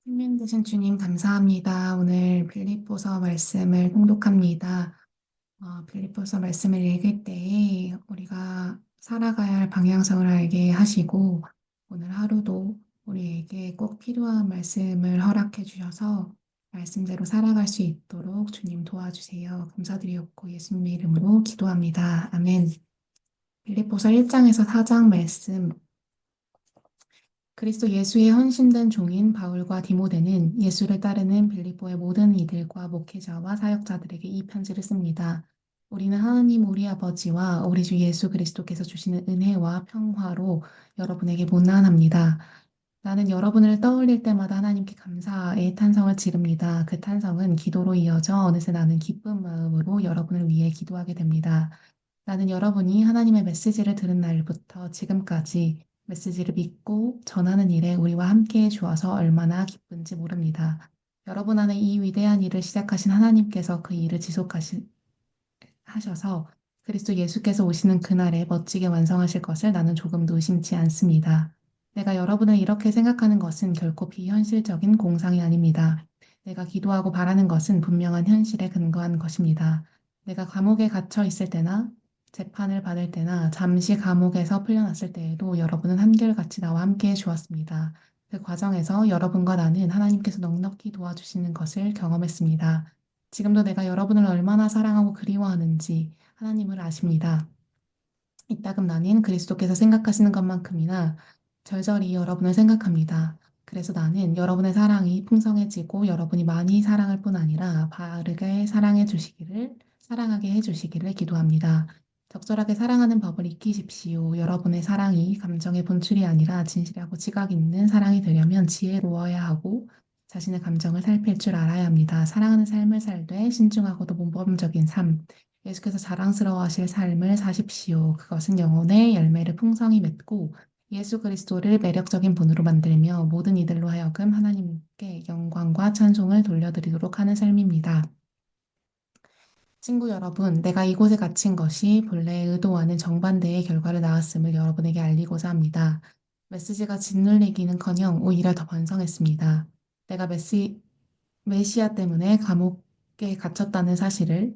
생명 되신 주님 감사합니다. 오늘 빌립보서 말씀을 통독합니다. 빌립보서 말씀을 읽을 때에 우리가 살아가야 할 방향성을 알게 하시고 오늘 하루도 우리에게 꼭 필요한 말씀을 허락해 주셔서 말씀대로 살아갈 수 있도록 주님 도와주세요. 감사드리옵고 예수님의 이름으로 기도합니다. 아멘. 빌립보서 1장에서 4장 말씀. 그리스도 예수의 헌신된 종인 바울과 디모데는 예수를 따르는 빌립보의 모든 이들과 목회자와 사역자들에게 이 편지를 씁니다. 우리는 하나님 우리 아버지와 우리 주 예수 그리스도께서 주시는 은혜와 평화로 여러분에게 문안합니다. 나는 여러분을 떠올릴 때마다 하나님께 감사의 탄성을 지릅니다. 그 탄성은 기도로 이어져 어느새 나는 기쁜 마음으로 여러분을 위해 기도하게 됩니다. 나는 여러분이 하나님의 메시지를 들은 날부터 지금까지 메시지를 믿고 전하는 일에 우리와 함께 해 주어서 얼마나 기쁜지 모릅니다. 여러분 안에 이 위대한 일을 시작하신 하나님께서 그 일을 하셔서 그리스도 예수께서 오시는 그날에 멋지게 완성하실 것을 나는 조금도 의심치 않습니다. 내가 여러분을 이렇게 생각하는 것은 결코 비현실적인 공상이 아닙니다. 내가 기도하고 바라는 것은 분명한 현실에 근거한 것입니다. 내가 감옥에 갇혀 있을 때나 재판을 받을 때나 잠시 감옥에서 풀려났을 때에도 여러분은 한결같이 나와 함께 해 주었습니다. 그 과정에서 여러분과 나는 하나님께서 넉넉히 도와주시는 것을 경험했습니다. 지금도 내가 여러분을 얼마나 사랑하고 그리워하는지 하나님을 아십니다. 이따금 나는 그리스도께서 생각하시는 것만큼이나 절절히 여러분을 생각합니다. 그래서 나는 여러분의 사랑이 풍성해지고 여러분이 많이 사랑할 뿐 아니라 바르게 사랑하게 해주시기를 기도합니다. 적절하게 사랑하는 법을 익히십시오. 여러분의 사랑이 감정의 분출이 아니라 진실하고 지각 있는 사랑이 되려면 지혜로워야 하고 자신의 감정을 살필 줄 알아야 합니다. 사랑하는 삶을 살되 신중하고도 모범적인 삶, 예수께서 자랑스러워하실 삶을 사십시오. 그것은 영혼의 열매를 풍성히 맺고 예수 그리스도를 매력적인 분으로 만들며 모든 이들로 하여금 하나님께 영광과 찬송을 돌려드리도록 하는 삶입니다. 친구 여러분, 내가 이곳에 갇힌 것이 본래 의도와는 정반대의 결과를 낳았음을 여러분에게 알리고자 합니다. 메시지가 짓눌리기는커녕 오히려 더 번성했습니다. 내가 메시아 때문에 감옥에 갇혔다는 사실을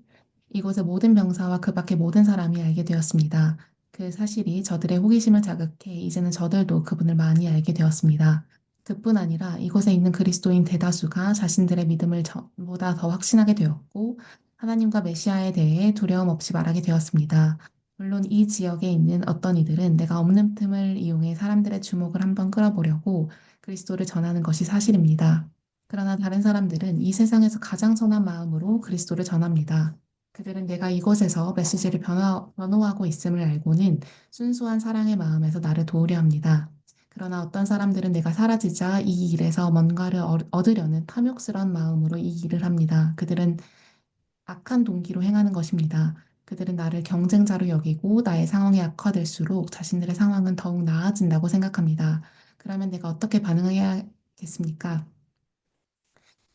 이곳의 모든 병사와 그 밖의 모든 사람이 알게 되었습니다. 그 사실이 저들의 호기심을 자극해 이제는 저들도 그분을 많이 알게 되었습니다. 그뿐 아니라 이곳에 있는 그리스도인 대다수가 자신들의 믿음을 전보다 더 확신하게 되었고 하나님과 메시아에 대해 두려움 없이 말하게 되었습니다. 물론 이 지역에 있는 어떤 이들은 내가 없는 틈을 이용해 사람들의 주목을 한번 끌어보려고 그리스도를 전하는 것이 사실입니다. 그러나 다른 사람들은 이 세상에서 가장 선한 마음으로 그리스도를 전합니다. 그들은 내가 이곳에서 메시지를 변호하고 있음을 알고는 순수한 사랑의 마음에서 나를 도우려 합니다. 그러나 어떤 사람들은 내가 사라지자 이 일에서 뭔가를 얻으려는 탐욕스러운 마음으로 이 일을 합니다. 그들은 악한 동기로 행하는 것입니다. 그들은 나를 경쟁자로 여기고 나의 상황이 악화될수록 자신들의 상황은 더욱 나아진다고 생각합니다. 그러면 내가 어떻게 반응해야겠습니까?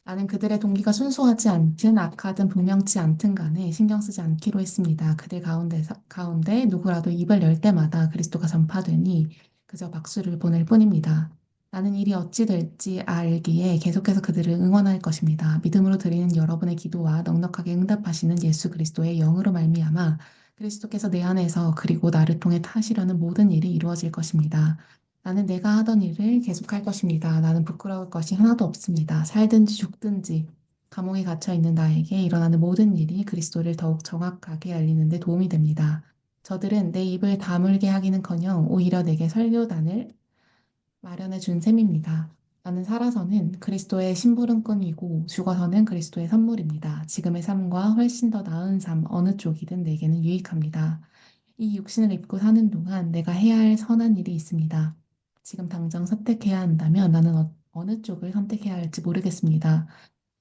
나는 그들의 동기가 순수하지 않든 악하든 분명치 않든 간에 신경 쓰지 않기로 했습니다. 그들 가운데 누구라도 입을 열 때마다 그리스도가 전파되니 그저 박수를 보낼 뿐입니다. 나는 일이 어찌 될지 알기에 계속해서 그들을 응원할 것입니다. 믿음으로 드리는 여러분의 기도와 넉넉하게 응답하시는 예수 그리스도의 영으로 말미암아 그리스도께서 내 안에서 그리고 나를 통해 하시려는 모든 일이 이루어질 것입니다. 나는 내가 하던 일을 계속할 것입니다. 나는 부끄러울 것이 하나도 없습니다. 살든지 죽든지 감옥에 갇혀 있는 나에게 일어나는 모든 일이 그리스도를 더욱 정확하게 알리는 데 도움이 됩니다. 저들은 내 입을 다물게 하기는커녕 오히려 내게 설교단을 마련해 준 셈입니다. 나는 살아서는 그리스도의 심부름꾼이고 죽어서는 그리스도의 선물입니다. 지금의 삶과 훨씬 더 나은 삶 어느 쪽이든 내게는 유익합니다. 이 육신을 입고 사는 동안 내가 해야 할 선한 일이 있습니다. 지금 당장 선택해야 한다면 나는 어느 쪽을 선택해야 할지 모르겠습니다.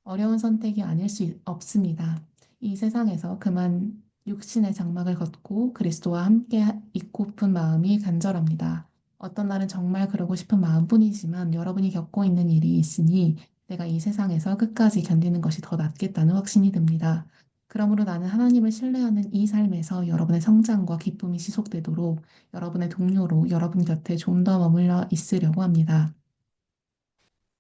어려운 선택이 아닐 없습니다. 이 세상에서 그만 육신의 장막을 걷고 그리스도와 함께 있고픈 마음이 간절합니다. 어떤 날은 정말 그러고 싶은 마음뿐이지만 여러분이 겪고 있는 일이 있으니 내가 이 세상에서 끝까지 견디는 것이 더 낫겠다는 확신이 듭니다. 그러므로 나는 하나님을 신뢰하는 이 삶에서 여러분의 성장과 기쁨이 지속되도록 여러분의 동료로 여러분 곁에 좀 더 머물러 있으려고 합니다.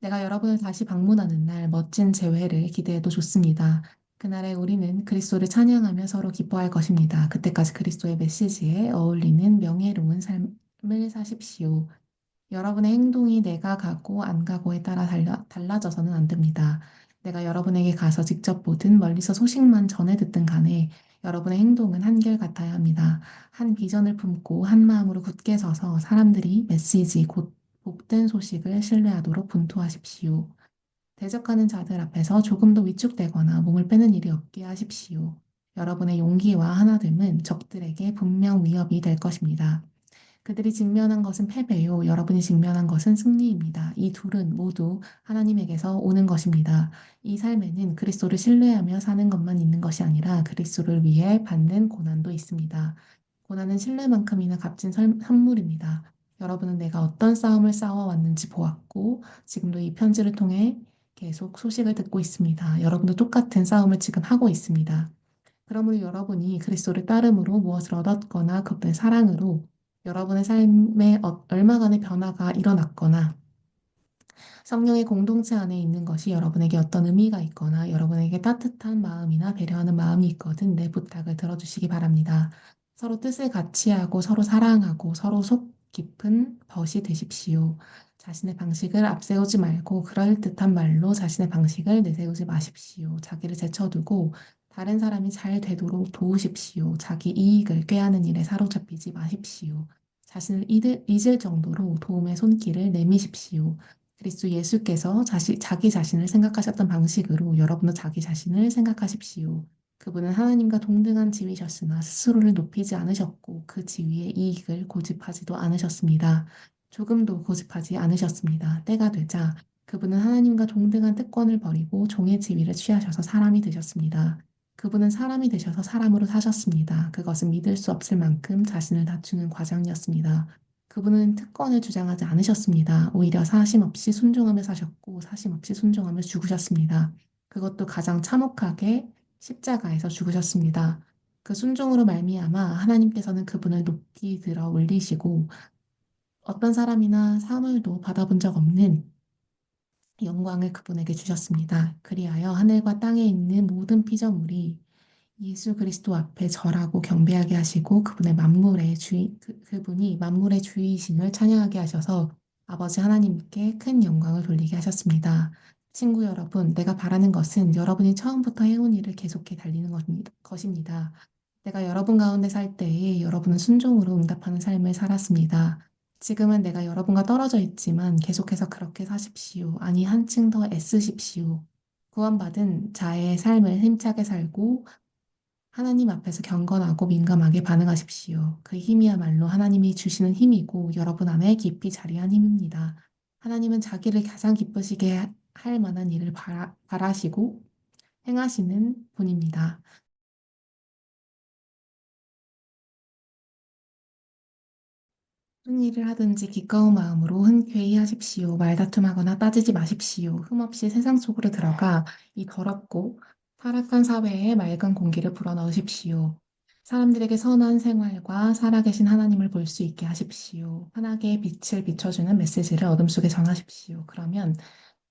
내가 여러분을 다시 방문하는 날 멋진 재회를 기대해도 좋습니다. 그날에 우리는 그리스도를 찬양하며 서로 기뻐할 것입니다. 그때까지 그리스도의 메시지에 어울리는 명예로운 삶을 사십시오. 여러분의 행동이 내가 가고 안 가고에 따라 달라져서는 안 됩니다. 내가 여러분에게 가서 직접 보든 멀리서 소식만 전해 듣든 간에 여러분의 행동은 한결같아야 합니다. 한 비전을 품고 한 마음으로 굳게 서서 사람들이 메시지 곧 복된 소식을 신뢰하도록 분투하십시오. 대적하는 자들 앞에서 조금 더 위축되거나 몸을 빼는 일이 없게 하십시오. 여러분의 용기와 하나됨은 적들에게 분명 위협이 될 것입니다. 그들이 직면한 것은 패배요. 여러분이 직면한 것은 승리입니다. 이 둘은 모두 하나님에게서 오는 것입니다. 이 삶에는 그리스도를 신뢰하며 사는 것만 있는 것이 아니라 그리스도를 위해 받는 고난도 있습니다. 고난은 신뢰만큼이나 값진 선물입니다. 여러분은 내가 어떤 싸움을 싸워왔는지 보았고, 지금도 이 편지를 통해 계속 소식을 듣고 있습니다. 여러분도 똑같은 싸움을 지금 하고 있습니다. 그러므로 여러분이 그리스도를 따름으로 무엇을 얻었거나 그분의 사랑으로 여러분의 삶에 얼마간의 변화가 일어났거나 성령의 공동체 안에 있는 것이 여러분에게 어떤 의미가 있거나 여러분에게 따뜻한 마음이나 배려하는 마음이 있거든 내 부탁을 들어주시기 바랍니다. 서로 뜻을 같이 하고 서로 사랑하고 서로 속 깊은 벗이 되십시오. 자신의 방식을 앞세우지 말고 그럴듯한 말로 자신의 방식을 내세우지 마십시오. 자기를 제쳐두고 다른 사람이 잘 되도록 도우십시오. 자기 이익을 꾀하는 일에 사로잡히지 마십시오. 자신을 잊을 정도로 도움의 손길을 내미십시오. 그리스도 예수께서 자기 자신을 생각하셨던 방식으로 여러분도 자기 자신을 생각하십시오. 그분은 하나님과 동등한 지위셨으나 스스로를 높이지 않으셨고 그 지위의 이익을 고집하지도 않으셨습니다. 조금도 고집하지 않으셨습니다. 때가 되자 그분은 하나님과 동등한 특권을 버리고 종의 지위를 취하셔서 사람이 되셨습니다. 그분은 사람이 되셔서 사람으로 사셨습니다. 그것은 믿을 수 없을 만큼 자신을 낮추는 과정이었습니다. 그분은 특권을 주장하지 않으셨습니다. 오히려 사심 없이 순종하며 사셨고 사심 없이 순종하며 죽으셨습니다. 그것도 가장 참혹하게 십자가에서 죽으셨습니다. 그 순종으로 말미암아 하나님께서는 그분을 높이 들어 올리시고 어떤 사람이나 사물도 받아본 적 없는 영광을 그분에게 주셨습니다. 그리하여 하늘과 땅에 있는 모든 피조물이 예수 그리스도 앞에 절하고 경배하게 하시고 그분의 그분이 만물의 주이심을 찬양하게 하셔서 아버지 하나님께 큰 영광을 돌리게 하셨습니다. 친구 여러분, 내가 바라는 것은 여러분이 처음부터 해온 일을 계속해 달리는 것입니다. 내가 여러분 가운데 살 때에 여러분은 순종으로 응답하는 삶을 살았습니다. 지금은 내가 여러분과 떨어져 있지만 계속해서 그렇게 사십시오. 아니, 한층 더 애쓰십시오. 구원받은 자의 삶을 힘차게 살고 하나님 앞에서 경건하고 민감하게 반응하십시오. 그 힘이야말로 하나님이 주시는 힘이고 여러분 안에 깊이 자리한 힘입니다. 하나님은 자기를 가장 기쁘시게 할 만한 일을 바라시고 행하시는 분입니다. 무슨 일을 하든지 기꺼운 마음으로 흔쾌히 하십시오. 말다툼하거나 따지지 마십시오. 흠없이 세상 속으로 들어가 이 더럽고 타락한 사회에 맑은 공기를 불어넣으십시오. 사람들에게 선한 생활과 살아계신 하나님을 볼 수 있게 하십시오. 환하게 빛을 비춰주는 메시지를 어둠 속에 전하십시오. 그러면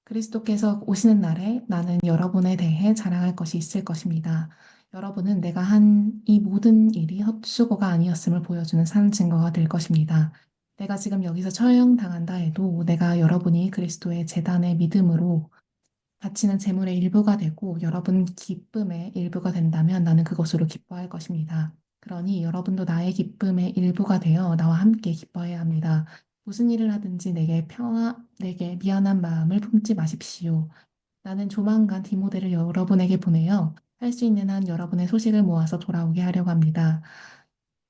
그리스도께서 오시는 날에 나는 여러분에 대해 자랑할 것이 있을 것입니다. 여러분은 내가 한 이 모든 일이 헛수고가 아니었음을 보여주는 산 증거가 될 것입니다. 내가 지금 여기서 처형당한다 해도 내가 여러분이 그리스도의 재단의 믿음으로 바치는 제물의 일부가 되고 여러분 기쁨의 일부가 된다면 나는 그것으로 기뻐할 것입니다. 그러니 여러분도 나의 기쁨의 일부가 되어 나와 함께 기뻐해야 합니다. 무슨 일을 하든지 내게 미안한 마음을 품지 마십시오. 나는 조만간 디모데를 여러분에게 보내어 할 수 있는 한 여러분의 소식을 모아서 돌아오게 하려고 합니다.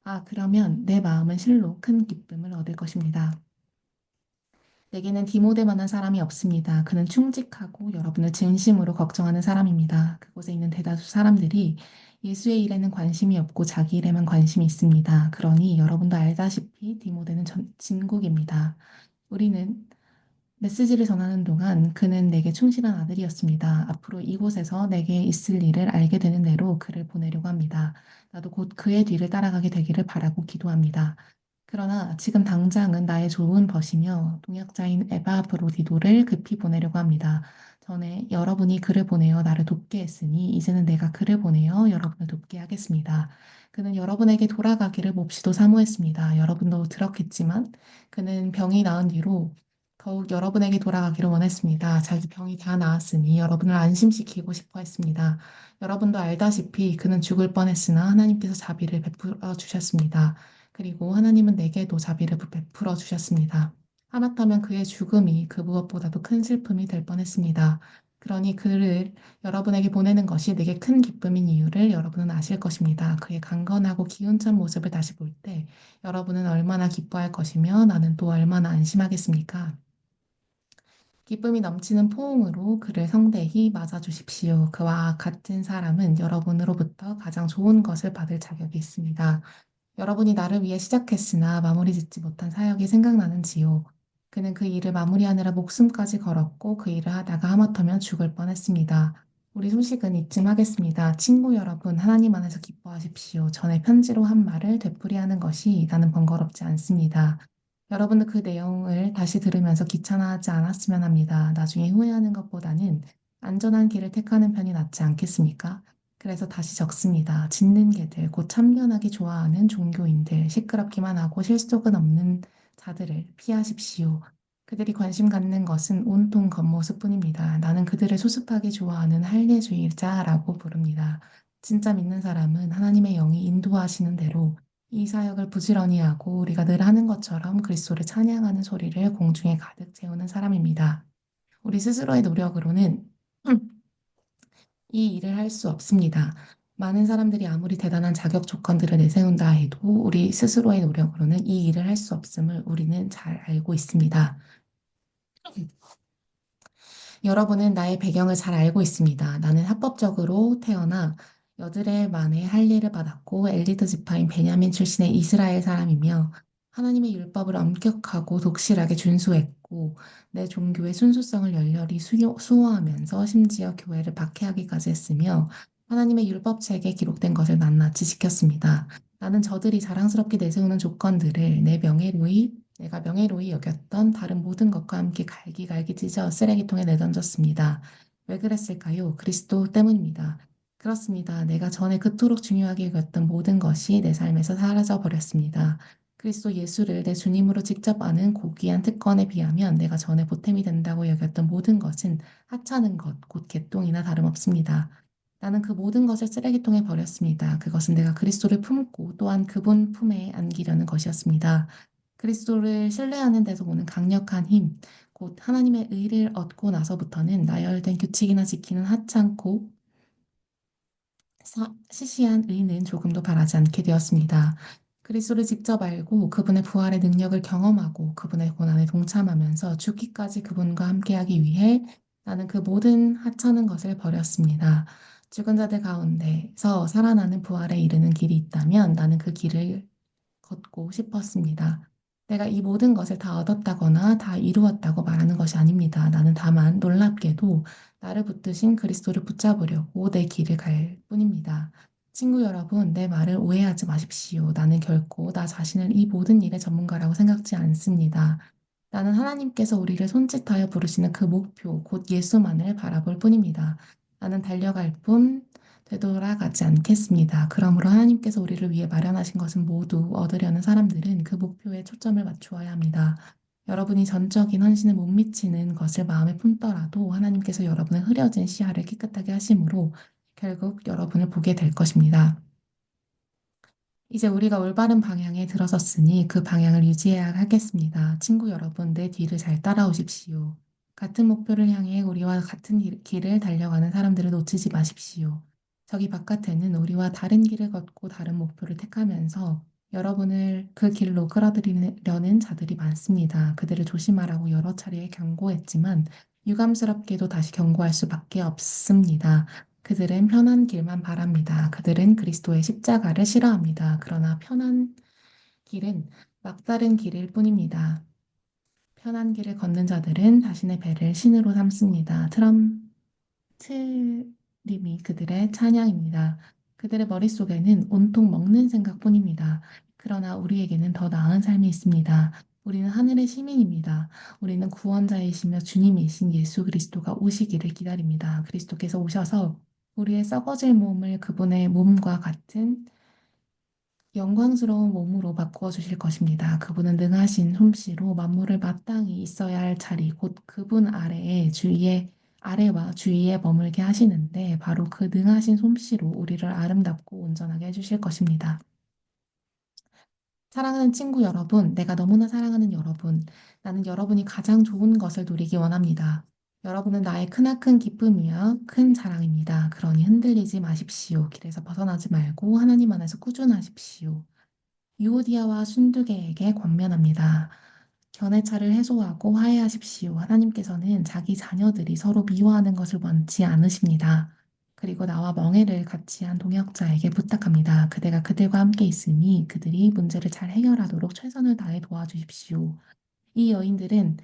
아, 그러면 내 마음은 실로 큰 기쁨을 얻을 것입니다. 내게는 디모데만한 사람이 없습니다. 그는 충직하고 여러분을 진심으로 걱정하는 사람입니다. 그곳에 있는 대다수 사람들이 예수의 일에는 관심이 없고 자기 일에만 관심이 있습니다. 그러니 여러분도 알다시피 디모데는 진국입니다. 우리는 메시지를 전하는 동안 그는 내게 충실한 아들이었습니다. 앞으로 이곳에서 내게 있을 일을 알게 되는 대로 그를 보내려고 합니다. 나도 곧 그의 뒤를 따라가게 되기를 바라고 기도합니다. 그러나 지금 당장은 나의 좋은 벗이며 동역자인 에바 브로디도를 급히 보내려고 합니다. 전에 여러분이 그를 보내어 나를 돕게 했으니 이제는 내가 그를 보내어 여러분을 돕게 하겠습니다. 그는 여러분에게 돌아가기를 몹시도 사모했습니다. 여러분도 들었겠지만 그는 병이 나은 뒤로 더욱 여러분에게 돌아가기를 원했습니다. 자기 병이 다 나았으니 여러분을 안심시키고 싶어 했습니다. 여러분도 알다시피 그는 죽을 뻔했으나 하나님께서 자비를 베풀어 주셨습니다. 그리고 하나님은 내게도 자비를 베풀어 주셨습니다. 하마터면 그의 죽음이 그 무엇보다도 큰 슬픔이 될 뻔했습니다. 그러니 그를 여러분에게 보내는 것이 내게 큰 기쁨인 이유를 여러분은 아실 것입니다. 그의 강건하고 기운찬 모습을 다시 볼 때 여러분은 얼마나 기뻐할 것이며 나는 또 얼마나 안심하겠습니까? 기쁨이 넘치는 포옹으로 그를 성대히 맞아주십시오. 그와 같은 사람은 여러분으로부터 가장 좋은 것을 받을 자격이 있습니다. 여러분이 나를 위해 시작했으나 마무리 짓지 못한 사역이 생각나는지요. 그는 그 일을 마무리하느라 목숨까지 걸었고 그 일을 하다가 하마터면 죽을 뻔했습니다. 우리 소식은 이쯤 하겠습니다. 친구 여러분, 하나님 안에서 기뻐하십시오. 전에 편지로 한 말을 되풀이하는 것이 나는 번거롭지 않습니다. 여러분도 그 내용을 다시 들으면서 귀찮아하지 않았으면 합니다. 나중에 후회하는 것보다는 안전한 길을 택하는 편이 낫지 않겠습니까? 그래서 다시 적습니다. 짖는 개들, 곧 참견하기 좋아하는 종교인들, 시끄럽기만 하고 실속은 없는 자들을 피하십시오. 그들이 관심 갖는 것은 온통 겉모습뿐입니다. 나는 그들을 수습하기 좋아하는 할례주의자라고 부릅니다. 진짜 믿는 사람은 하나님의 영이 인도하시는 대로 이 사역을 부지런히 하고 우리가 늘 하는 것처럼 그리스도를 찬양하는 소리를 공중에 가득 채우는 사람입니다. 우리 스스로의 노력으로는 이 일을 할 수 없습니다. 많은 사람들이 아무리 대단한 자격 조건들을 내세운다 해도 우리 스스로의 노력으로는 이 일을 할 수 없음을 우리는 잘 알고 있습니다. 여러분은 나의 배경을 잘 알고 있습니다. 나는 합법적으로 태어나 여드레 만의 할례를 받았고 엘리트 지파인 베냐민 출신의 이스라엘 사람이며 하나님의 율법을 엄격하고 독실하게 준수했고 내 종교의 순수성을 열렬히 수호하면서 심지어 교회를 박해하기까지 했으며 하나님의 율법책에 기록된 것을 낱낱이 지켰습니다. 나는 저들이 자랑스럽게 내세우는 조건들을 내가 명예로이 여겼던 다른 모든 것과 함께 갈기갈기 찢어 쓰레기통에 내던졌습니다. 왜 그랬을까요? 그리스도 때문입니다. 그렇습니다. 내가 전에 그토록 중요하게 여겼던 모든 것이 내 삶에서 사라져 버렸습니다. 그리스도 예수를 내 주님으로 직접 아는 고귀한 특권에 비하면 내가 전에 보탬이 된다고 여겼던 모든 것은 하찮은 것, 곧 개똥이나 다름없습니다. 나는 그 모든 것을 쓰레기통에 버렸습니다. 그것은 내가 그리스도를 품고 또한 그분 품에 안기려는 것이었습니다. 그리스도를 신뢰하는 데서 오는 강력한 힘, 곧 하나님의 의를 얻고 나서부터는 나열된 규칙이나 지키는 하찮고 시시한 의는 조금도 바라지 않게 되었습니다. 그리스도를 직접 알고 그분의 부활의 능력을 경험하고 그분의 고난에 동참하면서 죽기까지 그분과 함께하기 위해 나는 그 모든 하찮은 것을 버렸습니다. 죽은 자들 가운데서 살아나는 부활에 이르는 길이 있다면 나는 그 길을 걷고 싶었습니다. 내가 이 모든 것을 다 얻었다거나 다 이루었다고 말하는 것이 아닙니다. 나는 다만 놀랍게도 나를 붙드신 그리스도를 붙잡으려고 내 길을 갈 뿐입니다. 친구 여러분, 내 말을 오해하지 마십시오. 나는 결코 나 자신을 이 모든 일의 전문가라고 생각지 않습니다. 나는 하나님께서 우리를 손짓하여 부르시는 그 목표, 곧 예수만을 바라볼 뿐입니다. 나는 달려갈 뿐 되돌아가지 않겠습니다. 그러므로 하나님께서 우리를 위해 마련하신 것은 모두 얻으려는 사람들은 그 목표에 초점을 맞추어야 합니다. 여러분이 전적인 헌신을 못 미치는 것을 마음에 품더라도 하나님께서 여러분의 흐려진 시야를 깨끗하게 하심으로 결국 여러분을 보게 될 것입니다. 이제 우리가 올바른 방향에 들어섰으니 그 방향을 유지해야 하겠습니다. 친구 여러분, 내 뒤를 잘 따라오십시오. 같은 목표를 향해 우리와 같은 길을 달려가는 사람들을 놓치지 마십시오. 저기 바깥에는 우리와 다른 길을 걷고 다른 목표를 택하면서 여러분을 그 길로 끌어들이려는 자들이 많습니다. 그들을 조심하라고 여러 차례 경고했지만 유감스럽게도 다시 경고할 수밖에 없습니다. 그들은 편한 길만 바랍니다. 그들은 그리스도의 십자가를 싫어합니다. 그러나 편한 길은 막다른 길일 뿐입니다. 편한 길을 걷는 자들은 자신의 배를 신으로 삼습니다. 트림이 그들의 찬양입니다. 그들의 머릿속에는 온통 먹는 생각뿐입니다. 그러나 우리에게는 더 나은 삶이 있습니다. 우리는 하늘의 시민입니다. 우리는 구원자이시며 주님이신 예수 그리스도가 오시기를 기다립니다. 그리스도께서 오셔서 우리의 썩어질 몸을 그분의 몸과 같은 영광스러운 몸으로 바꾸어 주실 것입니다. 그분은 능하신 솜씨로 만물을 마땅히 있어야 할 자리, 곧 그분 아래에 주위에 아래와 주위에 머물게 하시는데 바로 그 능하신 솜씨로 우리를 아름답고 온전하게 해주실 것입니다. 사랑하는 친구 여러분, 내가 너무나 사랑하는 여러분, 나는 여러분이 가장 좋은 것을 누리기 원합니다. 여러분은 나의 크나큰 기쁨이야 큰 자랑입니다. 그러니 흔들리지 마십시오. 길에서 벗어나지 말고 하나님 안에서 꾸준하십시오. 유오디아와 순두개에게 권면합니다. 견해차를 해소하고 화해하십시오. 하나님께서는 자기 자녀들이 서로 미워하는 것을 원치 않으십니다. 그리고 나와 멍에를 같이 한 동역자에게 부탁합니다. 그대가 그들과 함께 있으니 그들이 문제를 잘 해결하도록 최선을 다해 도와주십시오. 이 여인들은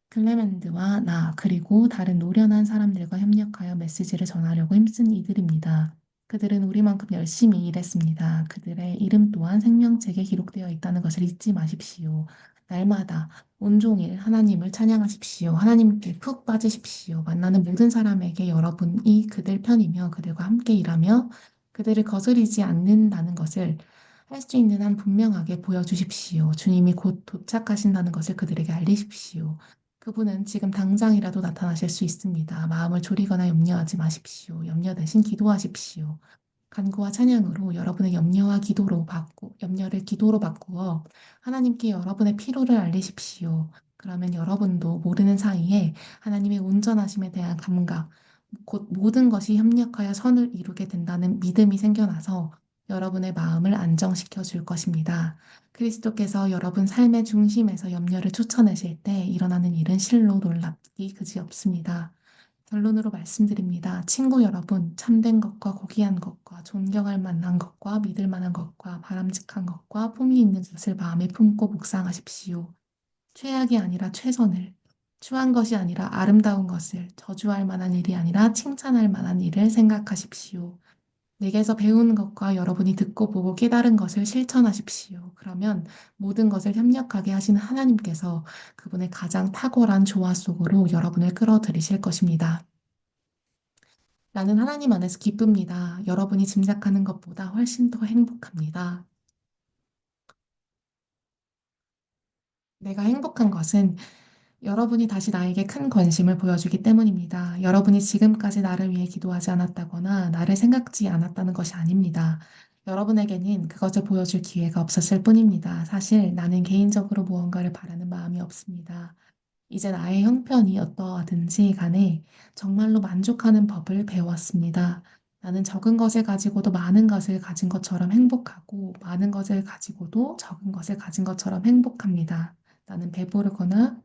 클레멘드와 나, 그리고 다른 노련한 사람들과 협력하여 메시지를 전하려고 힘쓴 이들입니다. 그들은 우리만큼 열심히 일했습니다. 그들의 이름 또한 생명책에 기록되어 있다는 것을 잊지 마십시오. 날마다 온종일 하나님을 찬양하십시오. 하나님께 푹 빠지십시오. 만나는 모든 사람에게 여러분이 그들 편이며 그들과 함께 일하며 그들을 거스리지 않는다는 것을 할 수 있는 한 분명하게 보여주십시오. 주님이 곧 도착하신다는 것을 그들에게 알리십시오. 그분은 지금 당장이라도 나타나실 수 있습니다. 마음을 졸이거나 염려하지 마십시오. 염려 대신 기도하십시오. 간구와 찬양으로 여러분의 염려를 기도로 바꾸어 하나님께 여러분의 필요를 알리십시오. 그러면 여러분도 모르는 사이에 하나님의 온전하심에 대한 감각, 곧 모든 것이 협력하여 선을 이루게 된다는 믿음이 생겨나서 여러분의 마음을 안정시켜 줄 것입니다. 그리스도께서 여러분 삶의 중심에서 염려를 쫓아내실 때 일어나는 일은 실로 놀랍기 그지없습니다. 결론으로 말씀드립니다. 친구 여러분, 참된 것과 고귀한 것과 존경할 만한 것과 믿을 만한 것과 바람직한 것과 품위 있는 것을 마음에 품고 묵상하십시오. 최악이 아니라 최선을, 추한 것이 아니라 아름다운 것을, 저주할 만한 일이 아니라 칭찬할 만한 일을 생각하십시오. 내게서 배운 것과 여러분이 듣고 보고 깨달은 것을 실천하십시오. 그러면 모든 것을 협력하게 하시는 하나님께서 그분의 가장 탁월한 조화 속으로 여러분을 끌어들이실 것입니다. 나는 하나님 안에서 기쁩니다. 여러분이 짐작하는 것보다 훨씬 더 행복합니다. 내가 행복한 것은 여러분이 다시 나에게 큰 관심을 보여주기 때문입니다. 여러분이 지금까지 나를 위해 기도하지 않았다거나 나를 생각지 않았다는 것이 아닙니다. 여러분에게는 그것을 보여줄 기회가 없었을 뿐입니다. 사실 나는 개인적으로 무언가를 바라는 마음이 없습니다. 이제 나의 형편이 어떠하든지 간에 정말로 만족하는 법을 배웠습니다. 나는 적은 것을 가지고도 많은 것을 가진 것처럼 행복하고 많은 것을 가지고도 적은 것을 가진 것처럼 행복합니다. 나는 배부르거나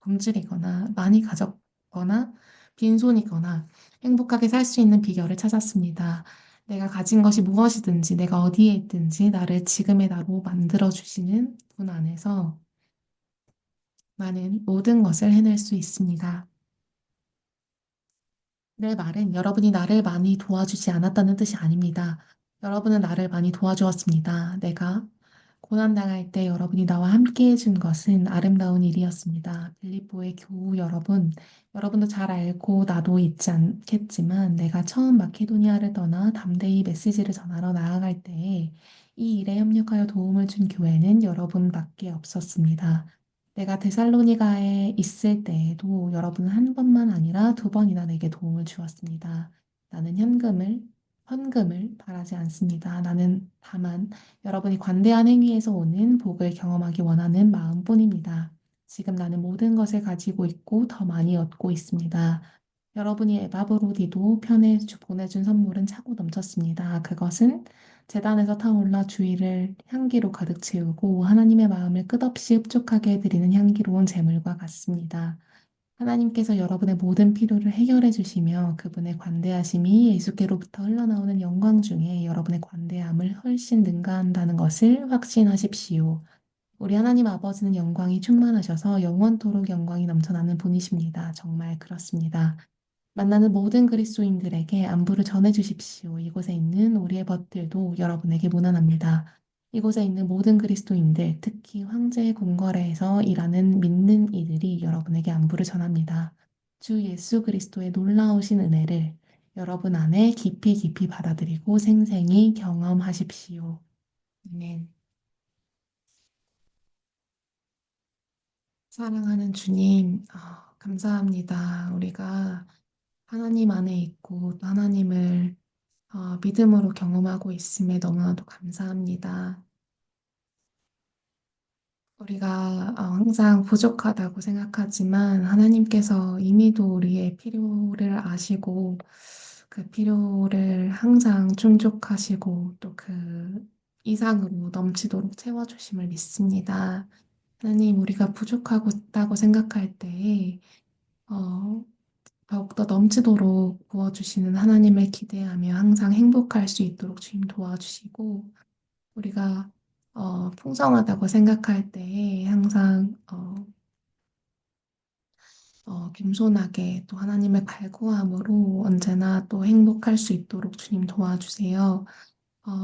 굶주리거나 많이 가졌거나 빈손이거나 행복하게 살 수 있는 비결을 찾았습니다. 내가 가진 것이 무엇이든지 내가 어디에 있든지 나를 지금의 나로 만들어 주시는 분 안에서 나는 모든 것을 해낼 수 있습니다. 내 말은 여러분이 나를 많이 도와주지 않았다는 뜻이 아닙니다. 여러분은 나를 많이 도와주었습니다. 내가 고난당할 때 여러분이 나와 함께 해준 것은 아름다운 일이었습니다. 빌립보의 교우 여러분, 여러분도 잘 알고 나도 잊지 않겠지만 내가 처음 마케도니아를 떠나 담대히 메시지를 전하러 나아갈 때에 이 일에 협력하여 도움을 준 교회는 여러분밖에 없었습니다. 내가 데살로니가에 있을 때에도 여러분은 한 번만 아니라 두 번이나 내게 도움을 주었습니다. 나는 헌금을 바라지 않습니다. 나는 다만 여러분이 관대한 행위에서 오는 복을 경험하기 원하는 마음뿐입니다. 지금 나는 모든 것을 가지고 있고 더 많이 얻고 있습니다. 여러분이 에바브로디도 보내준 선물은 차고 넘쳤습니다. 그것은 재단에서 타올라 주위를 향기로 가득 채우고 하나님의 마음을 끝없이 흡족하게 해드리는 향기로운 제물과 같습니다. 하나님께서 여러분의 모든 필요를 해결해 주시며 그분의 관대하심이 예수께로부터 흘러나오는 영광 중에 여러분의 관대함을 훨씬 능가한다는 것을 확신하십시오. 우리 하나님 아버지는 영광이 충만하셔서 영원토록 영광이 넘쳐나는 분이십니다. 정말 그렇습니다. 만나는 모든 그리스도인들에게 안부를 전해 주십시오. 이곳에 있는 우리의 벗들도 여러분에게 문안합니다. 이곳에 있는 모든 그리스도인들, 특히 황제 궁궐에서 일하는 믿는 이들이 여러분에게 안부를 전합니다. 주 예수 그리스도의 놀라우신 은혜를 여러분 안에 깊이 깊이 받아들이고 생생히 경험하십시오. 아멘. 사랑하는 주님, 감사합니다. 우리가 하나님 안에 있고 또 하나님을 믿음으로 경험하고 있음에 너무나도 감사합니다. 우리가 항상 부족하다고 생각하지만 하나님께서 이미도 우리의 필요를 아시고 그 필요를 항상 충족하시고 또 그 이상으로 넘치도록 채워주심을 믿습니다. 하나님, 우리가 부족하고 있다고 생각할 때에 어, 더욱더 넘치도록 부어주시는 하나님을 기대하며 항상 행복할 수 있도록 주님 도와주시고 우리가 풍성하다고 생각할 때에 항상 겸손하게 또 하나님의 갈구함으로 언제나 또 행복할 수 있도록 주님 도와주세요.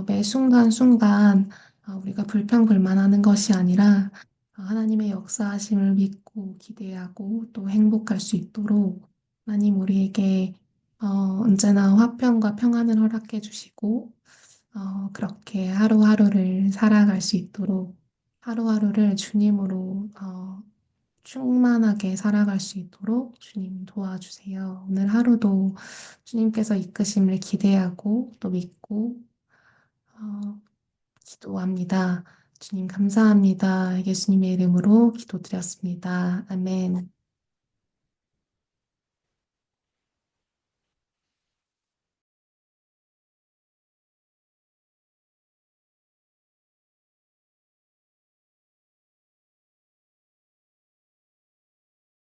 매 순간순간 우리가 불평불만하는 것이 아니라 하나님의 역사하심을 믿고 기대하고 또 행복할 수 있도록 하나님 우리에게 언제나 화평과 평안을 허락해 주시고 그렇게 하루하루를 살아갈 수 있도록 하루하루를 주님으로 충만하게 살아갈 수 있도록 주님 도와주세요. 오늘 하루도 주님께서 이끄심을 기대하고 또 믿고 어, 기도합니다. 주님 감사합니다. 예수님의 이름으로 기도드렸습니다. 아멘.